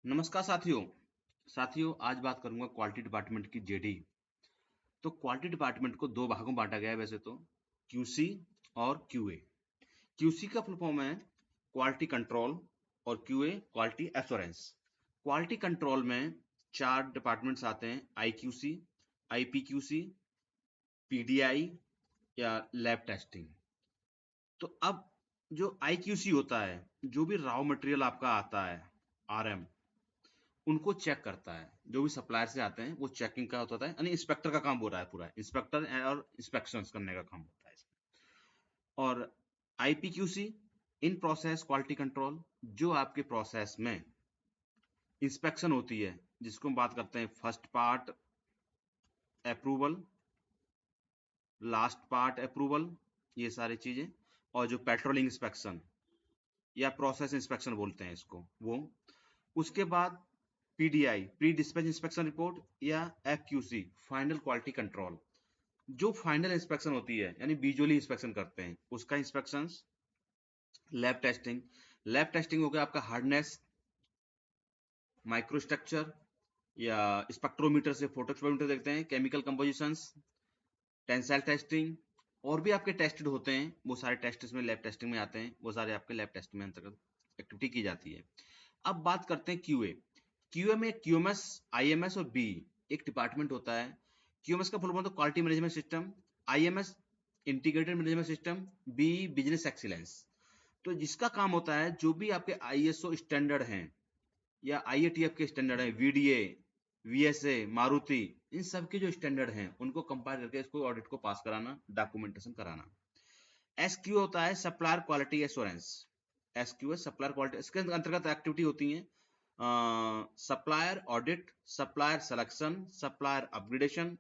नमस्कार साथियों आज बात करूंगा क्वालिटी डिपार्टमेंट की जेडी। तो क्वालिटी डिपार्टमेंट को दो भागों में बांटा गया है वैसे तो, क्यूसी और क्यूए। क्यूसी का फुल फॉर्म है क्वालिटी कंट्रोल और QA quality assurance. Quality control में चार डिपार्टमेंट्स आते हैं: आईक्यूसी, आईपीक्यूसी, पीडीआई या लैब टेस्टिंग। तो अब जो आईक्यूसी होता है, जो भी रॉ मटेरियल आपका आता है आरएम, उनको चेक करता है। जो भी सप्लायर से आते हैं वो चेकिंग का होता है, यानी इंस्पेक्टर का काम हो रहा है, पूरा इंस्पेक्टर और इंस्पेक्शंस करने का काम होता है इसमें। और IPQC, in process quality control, जो आपके प्रोसेस में इंस्पेक्शन होती है, जिसको हम बात करते हैं first part approval, last part approval, ये सारी चीजें। और जो पेट्रोलिंग इंस्पेक्शन या प्रोसेस इंस्पेक्शन बोलते हैं इसको, वो। उसके बाद PDI, pre dispatch inspection report, या एफक्यूसी, फाइनल क्वालिटी कंट्रोल, जो फाइनल इंस्पेक्शन होती है, यानी विजुअली इंस्पेक्शन करते हैं उसका inspection. Lab testing, lab testing हो गया आपका हार्डनेस, माइक्रोस्ट्रक्चर या स्पेक्ट्रोमीटर से फोटो एक्सपेरिमेंट देखते हैं, केमिकल कंपोजिशंस, टेंसाइल टेस्टिंग, और भी आपके टेस्टेड होते हैं, वो सारे टेस्ट इसमें लैब टेस्टिंग में आते हैं, वो सारे आपके लैब टेस्ट में अंतर्गत एक्टिविटी की जाती है। अब बात करते हैं क्यूए। क्यूए में क्यूएमएस, आईएमएस और बी एक डिपार्टमेंट होता है। क्यूएमएस का फुल फॉर्म तो quality management system, IMS integrated management system, B business excellence. तो जिसका काम होता है, जो भी आपके आईएसओ स्टैंडर्ड हैं या आईएटीएफ के स्टैंडर्ड हैं, वीडीए, वीएसए, मारुति, इन सब के जो स्टैंडर्ड हैं उनको कंपायर करके इसको ऑडिट को पास कराना, डॉक्यूमेंटेशन कराना। एसक्यू होता है supplier quality assurance. SQ supplier quality, इसके अंतर्गत एक्टिविटी होती है supplier audit, supplier selection, supplier upgradation,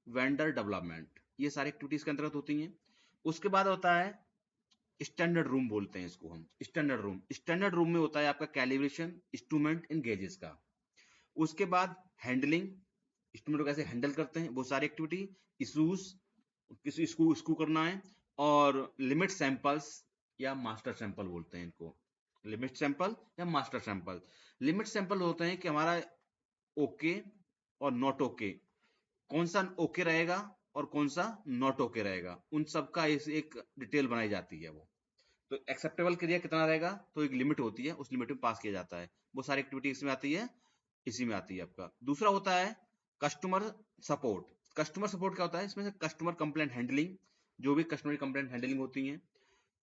vendor development, ये सारी एक्टिविटीज के अंतर्गत होती हैं। उसके बाद होता है स्टैंडर्ड रूम, बोलते हैं इसको हम स्टैंडर्ड रूम। स्टैंडर्ड रूम में होता है आपका कैलिब्रेशन, इंस्ट्रूमेंट इन गेजेस का। उसके बाद हैंडलिंग, इंस्ट्रूमेंट को कैसे हैंडल करते हैं, वो सारी एक्टिविटी। इशूज, किसी इसको करना है। और लिमिट सैंपल्स या मास्टर सैंपल बोलते हैं इनको, लिमिट सैंपल या मास्टर सैंपल। लिमिट सैंपल होते हैं कि हमारा ओके और नॉट ओके, कौन सा ओके रहेगा और कौन सा नॉट ओके रहेगा, उन सब का एक डिटेल बनाई जाती है वो। तो एक्सेप्टेबल क्रिया कितना रहेगा, तो एक लिमिट होती है, उस लिमिट में पास किया जाता है। वो सारी एक्टिविटी इसमें आती है, इसी में आती है आपका। दूसरा होता है कस्टमर सपोर्ट। कस्टमर सपोर्ट क्या होता है, इसमें से कस्टमर कंप्लेंट हैंडलिंग, जो भी कस्टमर कंप्लेंट हैंडलिंग होती है,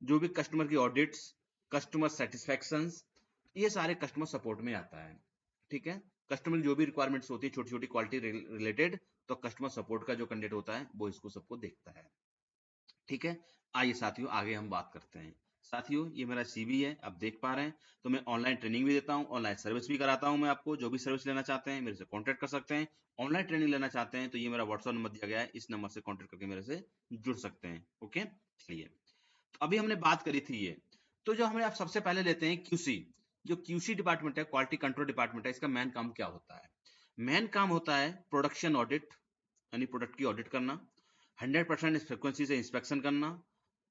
जो भी कस्टमर की ऑडिट्स, कस्टमर सेटिस्फेक्शन, ये सारे कस्टमर सपोर्ट में आता है। ठीक है, कस्टमर की जो भी रिक्वायरमेंट्स होती है छोटी छोटी क्वालिटी रिलेटेड, तो कस्टमर सपोर्ट का जो कैंडिडेट होता है वो इसको सबको देखता है। ठीक है, आइए साथियों आगे हम बात करते हैं। साथियों, ये मेरा सीवी है, आप देख पा रहे हैं। तो मैं ऑनलाइन ट्रेनिंग भी देता हूँ, ऑनलाइन सर्विस भी कराता हूँ। मैं आपको जो भी सर्विस लेना चाहते हैं मेरे से कॉन्टेक्ट कर सकते हैं। ऑनलाइन ट्रेनिंग लेना चाहते हैं तो ये मेरा व्हाट्सएप नंबर दिया गया है, इस नंबर से कॉन्टेक्ट करके मेरे से जुड़ सकते हैं। ओके, चलिए, तो अभी हमने बात करी थी ये। तो जो हमें आप सबसे पहले लेते हैं क्यूसी। जो क्यूसी डिपार्टमेंट है, क्वालिटी कंट्रोल डिपार्टमेंट है, इसका मेन काम क्या होता है? मेन काम होता है प्रोडक्शन ऑडिट, यानी प्रोडक्ट की ऑडिट करना, 100% फ्रिक्वेंसी से इंस्पेक्शन करना,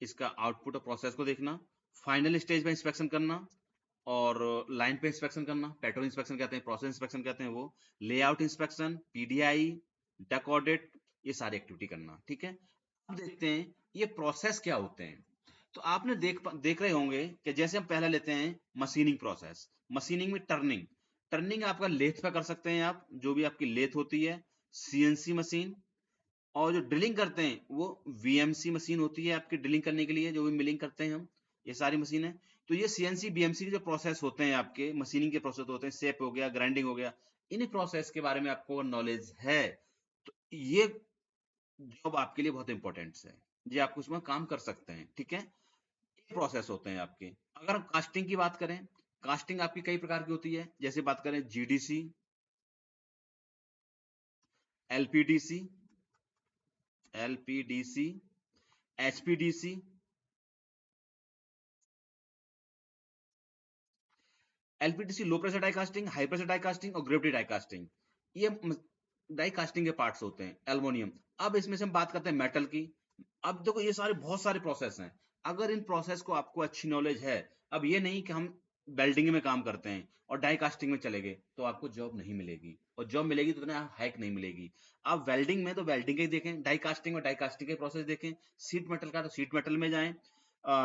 इसका आउटपुट और प्रोसेस को देखना, फाइनल स्टेज पे इंस्पेक्शन करना, और लाइन पे इंस्पेक्शन करना, पेट्रोल इंस्पेक्शन कहते हैं, प्रोसेस इंस्पेक्शन कहते हैं वो, layout inspection, PDI, duck audit, ये सारी एक्टिविटी करना। ठीक है, अब देखते हैं ये प्रोसेस क्या होते हैं। तो आपने देख रहे होंगे कि जैसे हम पहले लेते हैं मशीनिंग प्रोसेस। मशीनिंग में टर्निंग, टर्निंग आपका लेथ पे कर सकते हैं आप, जो भी आपकी लेथ होती है, सीएनसी मशीन। और जो ड्रिलिंग करते हैं वो वीएमसी मशीन होती है आपकी ड्रिलिंग करने के लिए, जो भी मिलिंग करते हैं हम, ये सारी मशीन है। तो ये सीएनसी बीएमसी के जो प्रोसेस होते हैं आपके मशीनिंग के प्रोसेस होते हैं, शेप हो गया, ग्राइंडिंग हो गया, इन प्रोसेस के बारे में आपको नॉलेज है तो ये जॉब आपके लिए बहुत इंपॉर्टेंट है, ये आप उसमें काम कर सकते हैं। ठीक है, ये प्रोसेस होते हैं आपके। अगर हम कास्टिंग की बात करें, कास्टिंग आपकी कई प्रकार की होती है, जैसे बात करें GDC, LPDC, LPDC, HPDC, LPDC low pressure die casting, high pressure die casting और ग्रेविटी डाई कास्टिंग, ये डाई कास्टिंग के पार्ट्स होते हैं। एल्युमिनियम, अब इसमें से हम बात करते हैं मेटल की। अब देखो ये सारे बहुत सारे प्रोसेस हैं, अगर इन प्रोसेस को आपको अच्छी नॉलेज है, अब ये नहीं कि हम वेल्डिंग में काम करते हैं और डाई कास्टिंग में चले गए तो आपको जॉब नहीं मिलेगी, और जॉब मिलेगी तो उतना हाइक नहीं मिलेगी। आप वेल्डिंग में तो वेल्डिंग के ही देखें, डाई कास्टिंग में डाई कास्टिंग के प्रोसेस देखें, सीट मेटल का तो सीट मेटल में जाएं,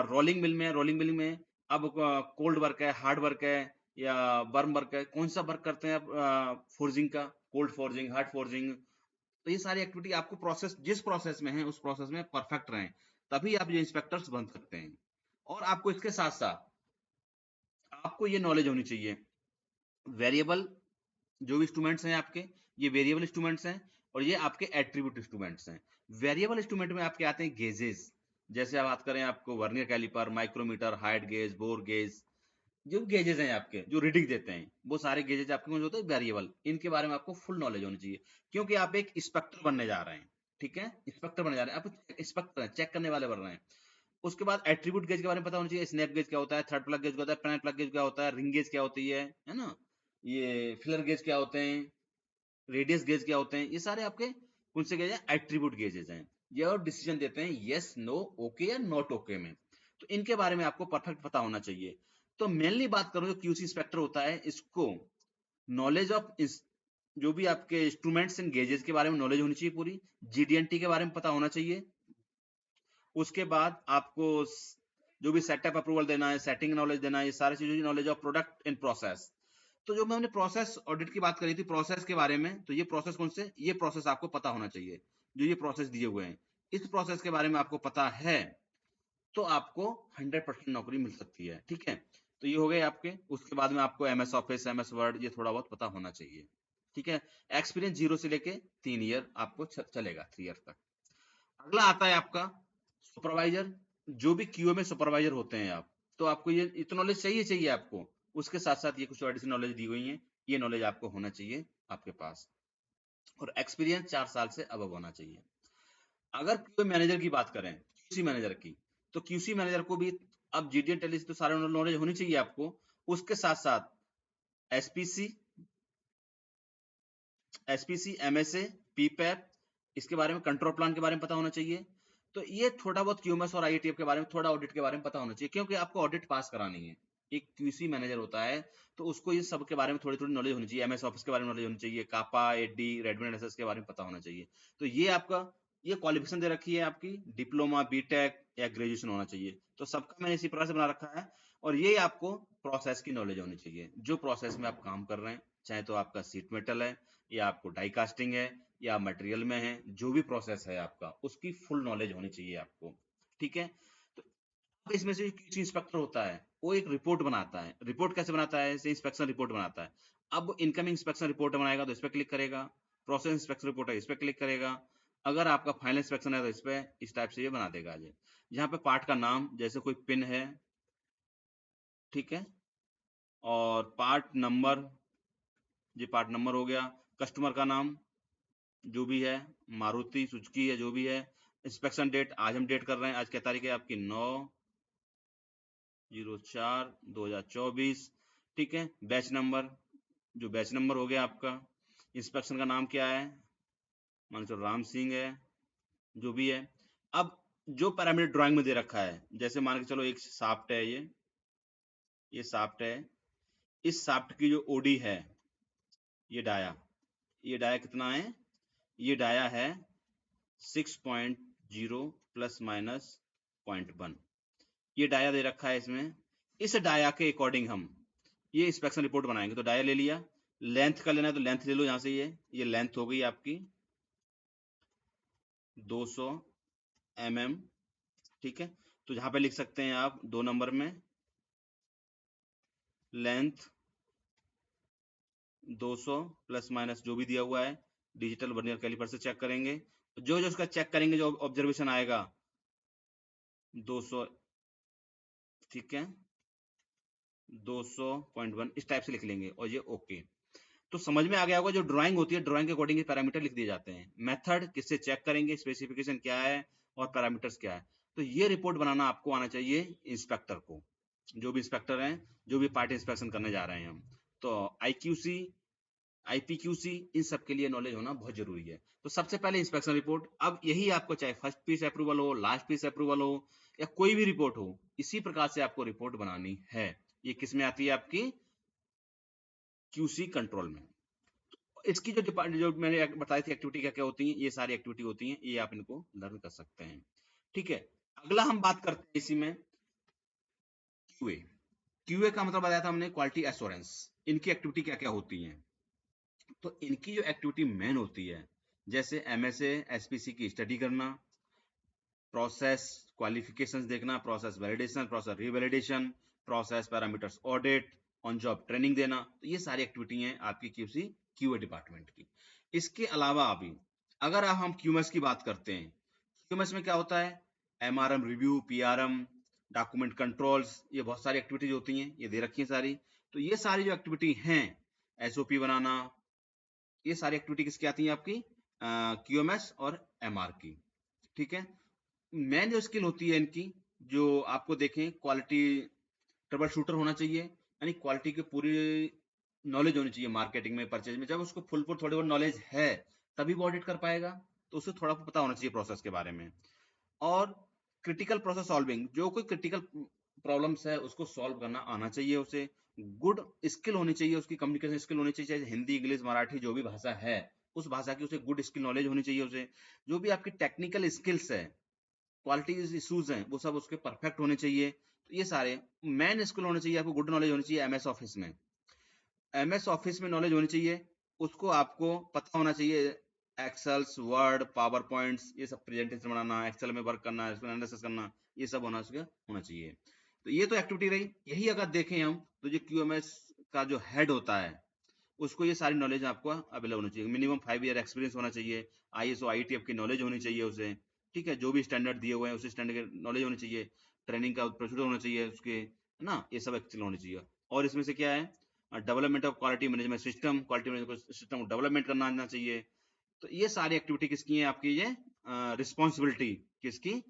रोलिंग मिल में रोलिंग मिल में। अब कोल्ड वर्क है, हार्ड वर्क है या वर्म वर्क है, कौन सा वर्क करते हैं आप फोर्जिंग का, कोल्ड फोर्जिंग, हार्ड फोर्जिंग। तो ये सारी एक्टिविटी आपको प्रोसेस, जिस प्रोसेस में है उस प्रोसेस में परफेक्ट रहें, तभी आप ये इंस्पेक्टर्स बन सकते हैं। और आपको इसके साथ साथ आपको ये नॉलेज होनी चाहिए, वेरिएबल जो भी इंस्ट्रूमेंट्स हैं आपके, ये वेरिएबल इंस्ट्रूमेंट्स हैं और ये आपके एट्रीब्यूट इंस्ट्रूमेंट्स हैं। वेरिएबल इंस्ट्रूमेंट में आपके आते हैं गेजेस, जैसे आप बात करें आपको vernier calliper, micrometer, height gauge, bore gauge, जो गेजेस हैं आपके जो रीडिंग देते हैं, वो सारे गेजेस आपके कौन से होते हैं, वेरिएबल। इनके बारे में आपको फुल नॉलेज होनी चाहिए, क्योंकि आप एक इंस्पेक्टर बनने जा रहे हैं। ठीक है, इंस्पेक्टर बनने जा रहे हैं आप, इंस्पेक्टर चेक करने वाले बन रहे हैं। उसके बाद एट्रीब्यूट गेज के बारे में पता होना चाहिए, स्नैप गेज क्या होता है, थर्ड प्लग गेज क्या होता है, पेनल प्लग गेज क्या होता है, रिंग गेज क्या होती है ना, ये फिलर गेज क्या होते हैं, रेडियस गेज क्या होते हैं, ये सारे आपके कौन से गेज हैं, एट्रीब्यूट गेजेस हैं। ये और डिसीजन देते हैं यस, नो, ओके या नॉट ओके में। तो इनके बारे में आपको परफेक्ट पता होना चाहिए। तो मेनली बात करूं, जो क्यूसी इंस्पेक्टर होता है, इसको नॉलेज ऑफ जो भी आपके इंस्ट्रूमेंट्स एंड गेजेस के बारे में नॉलेज होनी चाहिए पूरी, जीडीएनटी के बारे में पता होना चाहिए। उसके बाद आपको जो भी सेटअप अप्रूवल देना है, सेटिंग नॉलेज देना है, ये सारी चीजों की knowledge of product and process. तो जो मैंने प्रोसेस ऑडिट की बात करी थी, प्रोसेस के बारे में, तो ये प्रोसेस कौन से, ये प्रोसेस आपको पता होना चाहिए, जो ये प्रोसेस दिए हुए हैं, इस प्रोसेस के बारे में आपको पता है तो आपको 100% नौकरी मिल सकती है। ठीक है, तो ये हो गए आपके। उसके बाद में आपको एमएस ऑफिस, एमएस वर्ड, ये थोड़ा बहुत पता होना चाहिए। ठीक है, एक्सपीरियंस 0 से लेके 3 ईयर आपको चलेगा, 3 ईयर तक। अगला आता है आपका सुपरवाइजर, जो भी क्यूए में सुपरवाइजर होते हैं आप, तो आपको ये इतना नॉलेज चाहिए आपको। उसके साथ साथ ये कुछ एडिशनल नॉलेज दी हुई है, ये नॉलेज आपको होना चाहिए आपके पास, और एक्सपीरियंस 4 साल से अबव होना चाहिए। अगर क्यूए मैनेजर की बात करें, क्यूसी मैनेजर की, तो क्यूसी मैनेजर को भी अब जीडीएन टैली से तो सारा नॉलेज होनी चाहिए आपको। उसके साथ साथ एसपीसी, एमएसए, पीपैप, इसके बारे में, कंट्रोल प्लान के बारे में पता होना चाहिए। तो ये थोड़ा बहुत क्यूएमएस और आईटीएफ के बारे में, थोड़ा ऑडिट के बारे में पता होना चाहिए, क्योंकि आपको ऑडिट पास करानी है। एक क्यूसी मैनेजर होता है तो उसको ये सब के बारे में थोड़ी थोड़ी नॉलेज होनी चाहिए, एमएस ऑफिस के बारे में नॉलेज होनी चाहिए, कापा, एडी, रेडमी एसएस के बारे में पता होना चाहिए। तो ये आपका, ये क्वालिफिकेशन दे रखी है आपकी, डिप्लोमा, बीटेक या ग्रेजुएशन होना चाहिए। तो सबका मैंने इसी प्रकार से बना रखा है। और ये आपको प्रोसेस की नॉलेज होनी चाहिए, जो प्रोसेस में आप काम कर रहे हैं, चाहे तो आपका सीट मेटल है या आपको डाई कास्टिंग है या मटेरियल में है, जो भी प्रोसेस है आपका, उसकी फुल नॉलेज होनी चाहिए आपको। ठीक है, तो इसमें से किसी इंस्पेक्टर होता है, वो एक रिपोर्ट बनाता है। रिपोर्ट कैसे बनाता है, जैसे इंस्पेक्शन रिपोर्ट बनाता है। अब इनकमिंग इंस्पेक्शन रिपोर्ट बनाएगा तो इस पर क्लिक करेगा, प्रोसेस इंस्पेक्शन रिपोर्ट है, इस पर क्लिक करेगा, अगर आपका फाइनल इंस्पेक्शन है तो इस पे, इस टाइप से ये बना देगा। यहाँ पे पार्ट का नाम, जैसे कोई पिन है, ठीक है, और पार्ट नंबर, ये पार्ट नंबर हो गया, कस्टमर का नाम जो भी है, मारुति सुजुकी है जो भी है, इंस्पेक्शन डेट, आज हम डेट कर रहे हैं, आज क्या तारीख है आपकी, 9/04/2024। ठीक है, बैच नंबर, जो बैच नंबर हो गया आपका, इंस्पेक्शन का नाम क्या है, मान लो राम सिंह है, जो भी है। अब जो पैरामीटर ड्राइंग में दे रखा है, जैसे मान के चलो एक शाफ्ट है, ये शाफ्ट है, इस शाफ्ट की जो ओडी है, ये डाया, ये डाया कितना है, ये डाया है 6.0 प्लस माइनस 0.1, ये डाया दे रखा है इसमें। इस डाया के अकॉर्डिंग हम ये इंस्पेक्शन रिपोर्ट बनाएंगे। तो डाया ले लिया, लेंथ का लेना है तो लेंथ ले लो यहाँ से, ये लेंथ हो गई आपकी 200 mm। ठीक है, तो यहाँ पे लिख सकते हैं आप 2 नंबर में, लेंथ 200 प्लस माइनस जो भी दिया हुआ है, डिजिटल वर्नियर कैलिपर से चेक करेंगे, जो जो उसका चेक करेंगे, जो ऑब्जर्वेशन आएगा 200, ठीक है, 200.1 इस टाइप से लिख लेंगे, और ये ओके। तो समझ में आ गया होगा, जो ड्राइंग होती है, ड्राइंग के अकॉर्डिंग पैरामीटर लिख दिए जाते हैं। मेथड किससे चेक करेंगे, स्पेसिफिकेशन क्या है और पैरामीटर्स क्या है। तो ये रिपोर्ट बनाना आपको आना चाहिए इंस्पेक्टर को, जो भी इंस्पेक्टर हैं, जो भी पार्टी इंस्पेक्शन करने जा रहे हैं हम। तो आईक्यूसी, आईपीक्यूसी, इन सब के लिए नॉलेज होना बहुत जरूरी है। तो सबसे पहले इंस्पेक्शन रिपोर्ट, अब यही आपको चाहे फर्स्ट पीस अप्रूवल हो, लास्ट पीस अप्रूवल हो, या कोई भी रिपोर्ट हो, इसी प्रकार से आपको रिपोर्ट बनानी है। ये किस में आती है आपकी QC कंट्रोल में। इसकी जो मैंने बताई थी एक्टिविटी क्या क्या होती है, ये सारी एक्टिविटी होती हैं, ये आप इनको लर्न कर सकते हैं। ठीक है, अगला हम बात करते हैं इसी में QA। QA का मतलब बताया था हमने क्वालिटी एश्योरेंस। इनकी एक्टिविटी क्या क्या होती है, तो इनकी जो एक्टिविटी मेन होती है, जैसे MSA SPC की स्टडी करना, प्रोसेस क्वालिफिकेशंस देखना, process validation, process revalidation, process parameters audit, on job training देना, तो ये सारी एक्टिविटी हैं आपकी QA डिपार्टमेंट की। इसके अलावा अभी अगर हम QMS की बात करते हैं, QMS में क्या होता है, MRM review, PRM, document controls, ये बहुत सारी एक्टिविटीज होती हैं, ये दे रखी है सारी। तो ये सारी जो एक्टिविटी हैं, SOP बनाना, ये सारी एक्टिविटी किसकी आती है आपकी QMS और MR की। ठीक है, मेन जो स्किल होती है इनकी, जो आपको देखें, क्वालिटी ट्रबल शूटर होना चाहिए, यानी क्वालिटी की पूरी नॉलेज होनी चाहिए मार्केटिंग में, परचेज में। जब उसको फुल थोड़ी बहुत नॉलेज है तभी वो ऑडिट कर पाएगा, तो उसे थोड़ा पता होना चाहिए प्रोसेस के बारे में। और क्रिटिकल प्रोसेस सॉल्विंग, जो कोई क्रिटिकल प्रॉब्लम्स है उसको सॉल्व करना आना चाहिए उसे। गुड स्किल होनी चाहिए उसकी, कम्युनिकेशन स्किल होनी चाहिए, चाहे हिंदी इंग्लिश मराठी जो भी भाषा है, उस भाषा की उसे गुड स्किल नॉलेज होनी चाहिए उसे। जो भी आपकी टेक्निकल स्किल्स है, क्वालिटी इश्यूज हैं, वो सब उसके परफेक्ट होने चाहिए। तो ये सारे मेन स्किल होने चाहिए आपको, गुड नॉलेज होनी चाहिए MS ऑफिस में। MS ऑफिस में नॉलेज होनी चाहिए, उसको आपको पता होना चाहिए एक्सेल्स, वर्ड, पावर पॉइंट्स, ये सब प्रेजेंटेशन बनाना, एक्सेल में वर्क करना, इसको एनालिसिस करना, ये सब होना चाहिए। तो ये तो एक्टिविटी रही। यही अगर देखें हम, तो जो QMS का जो हेड होता है, उसको ये सारी नॉलेज आपको अवेलेबल होनी चाहिए। मिनिमम 5 ईयर एक्सपीरियंस होना चाहिए, ISO ITF की नॉलेज होनी चाहिए उसे। ठीक है, जो भी स्टैंडर्ड दिए हुए हैं उसी स्टैंडर्ड की नॉलेज होनी चाहिए, ट्रेनिंग का प्रोसीजर होना चाहिए उसके, है ना, ये सब एक्चुअल होनी चाहिए। और इसमें से क्या है, development of quality management system, quality management system को डेवलपमेंट करना आना चाहिए। तो ये सारी एक्टिविटी किसकी है आपकी, ये रिस्पॉन्सिबिलिटी किसकी,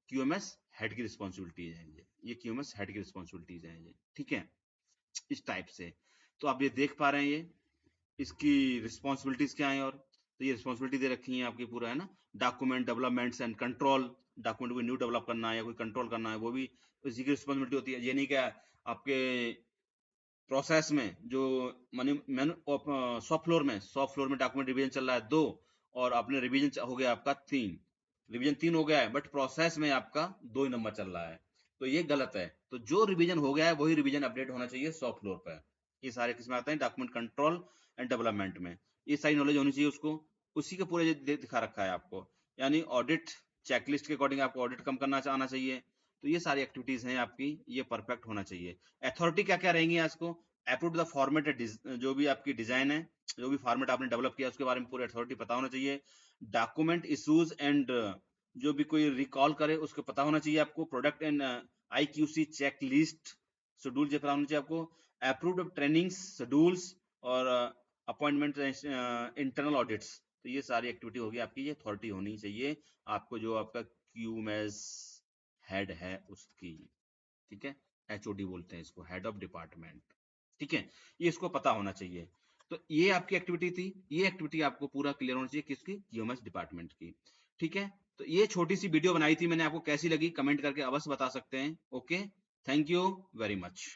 QMS हेड की रिस्पॉन्सिबिलिटीज है ये QMS हेड की रिस्पॉन्सिबिलिटीज है ये। ठीक है, इस टाइप से। तो आप ये देख पा रहे हैं, ये इसकी रिस्पॉन्सिबिलिटीज क्या है। और तो ये रिस्पॉन्सिबिलिटी दे रखी है आपकी पूरा, है ना, document developments and control, document को न्यू डेवलप करना है या कोई कंट्रोल करना है, वो भी इसी की रिस्पॉन्सिबिलिटी होती है। ये नहीं क्या आपके प्रोसेस में जो शॉप फ्लोर में डॉक्यूमेंट रिवीजन चल रहा है 2, और आपने रिवीजन हो गया आपका 3, रिवीजन 3 हो गया है, बट प्रोसेस में आपका 2 ही नंबर चल रहा है, तो ये गलत है। तो जो रिवीजन हो गया है वही रिवीजन अपडेट होना चाहिए शॉप फ्लोर पर। ये सारे किसमें आते हैं, डॉक्यूमेंट कंट्रोल एंड डेवलपमेंट में। ये सारी नॉलेज होनी चाहिए उसको, उसी के पूरे दिखा रखा है आपको। यानी ऑडिट चेकलिस्ट के अकॉर्डिंग आपको ऑडिट कम करना आना चाहिए। तो ये सारी एक्टिविटीज हैं आपकी, ये परफेक्ट होना चाहिए। अथॉरिटी क्या क्या रहेंगी आज को, अप्रूव द फॉर्मेट, जो भी आपकी डिजाइन है, जो भी फॉर्मेट आपने डेवलप किया उसके बारे में पूरी अथॉरिटी पता होना चाहिए। डॉक्यूमेंट इश्यूज एंड जो भी कोई रिकॉल करे उसको पता होना चाहिए आपको। Product and IQC check list schedule जो पता होना चाहिए आपको। अप्रूव्ड ट्रेनिंग्स शेड्यूल्स और अपॉइंटमेंट इंटरनल ऑडिट्स, तो ये सारी एक्टिविटी होगी आपकी, ये अथॉरिटी होनी चाहिए आपको, जो आपका QMS हेड है उसकी। ठीक है, HOD बोलते हैं इसको, हेड ऑफ डिपार्टमेंट। ठीक है, ये इसको पता होना चाहिए। तो ये आपकी एक्टिविटी थी, ये एक्टिविटी आपको पूरा क्लियर होना चाहिए किसकी, QMS डिपार्टमेंट की। ठीक है, तो ये छोटी सी वीडियो बनाई थी मैंने, आपको कैसी लगी कमेंट करके अवश्य बता सकते हैं। Okay, thank you very much.